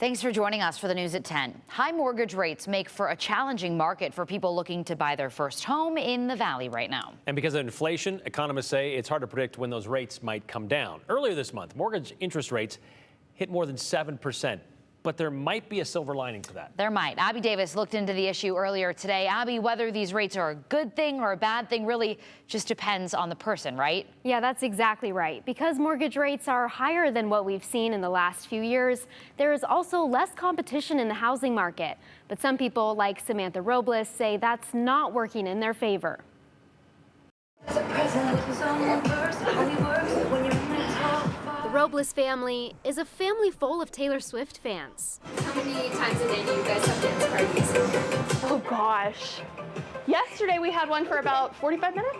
Thanks for joining us for the news at 10. High mortgage rates make for a challenging market for people looking to buy their first home in the Valley right now. And because of inflation, economists say it's hard to predict when those rates might come down. Earlier this month, mortgage interest rates hit more than 7%. But there might be a silver lining to that. There might. Abby Davis looked into the issue earlier today. Abby, whether these rates are a good thing or a bad thing really just depends on the person, right? Yeah, that's exactly right. Because mortgage rates are higher than what we've seen in the last few years, there is also less competition in the housing market. But some people, like Samantha Robles, say that's not working in their favor. The Robles family is a family full of Taylor Swift fans. How many times a day do you guys have dance parties? Oh gosh. Yesterday we had one for about 45 minutes.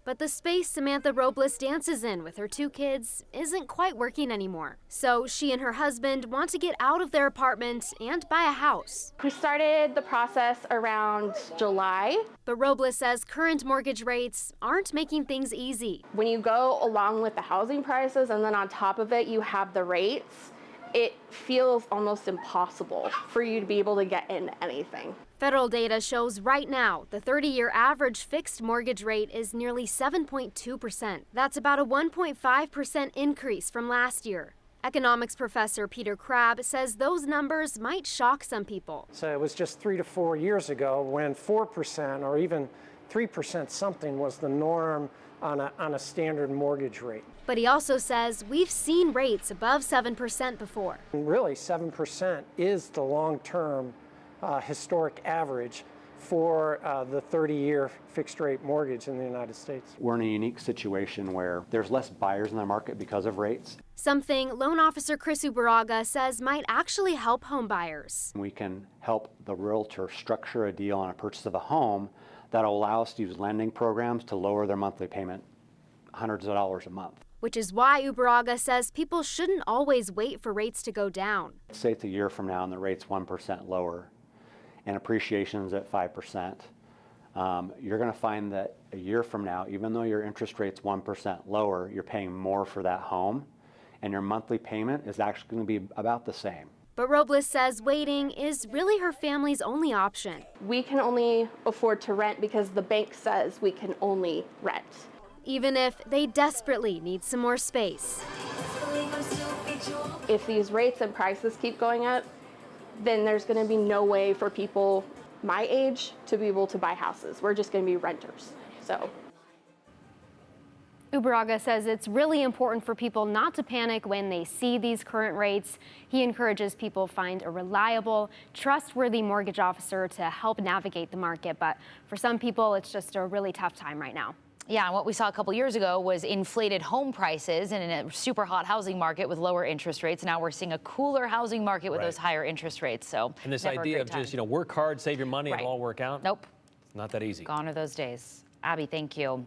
But the space Samantha Robles dances in with her two kids isn't quite working anymore. So she and her husband want to get out of their apartment and buy a house. We started the process around July. But Robles says current mortgage rates aren't making things easy. When you go along with the housing prices and then on top of it you have the rates, it feels almost impossible for you to be able to get in anything. Federal data shows right now the 30-year average fixed mortgage rate is nearly 7.2%. That's about a 1.5% increase from last year. Economics professor Peter Crabb says those numbers might shock some people. So it was just 3 to 4 years ago when 4% or even 3% something was the norm on a standard mortgage rate. But he also says we've seen rates above 7% before. And really, 7% is the long-term historic average for the 30-year fixed-rate mortgage in the United States. We're in a unique situation where there's less buyers in the market because of rates. Something loan officer Chris Ubaraga says might actually help home buyers. We can help the realtor structure a deal on a purchase of a home that will allow us to use lending programs to lower their monthly payment hundreds of dollars a month. Which is why Ubaraga says people shouldn't always wait for rates to go down. Say it's a year from now and the rate's 1% lower and appreciation's at 5%. You're going to find that a year from now, even though your interest rate's 1% lower, you're paying more for that home and your monthly payment is actually going to be about the same. But Robles says waiting is really her family's only option. We can only afford to rent because the bank says we can only rent. Even if they desperately need some more space. If these rates and prices keep going up, then there's going to be no way for people my age to be able to buy houses. We're just going to be renters. So Ubaraga says it's really important for people not to panic when they see these current rates. He encourages people find a reliable, trustworthy mortgage officer to help navigate the market. But for some people, it's just a really tough time right now. Yeah, and what we saw a couple years ago was inflated home prices and in a super hot housing market with lower interest rates. Now we're seeing a cooler housing market with those higher interest rates. So and this idea of just, work hard, save your money, it'll all work out. Nope. It's not that easy. Gone are those days. Abby, thank you.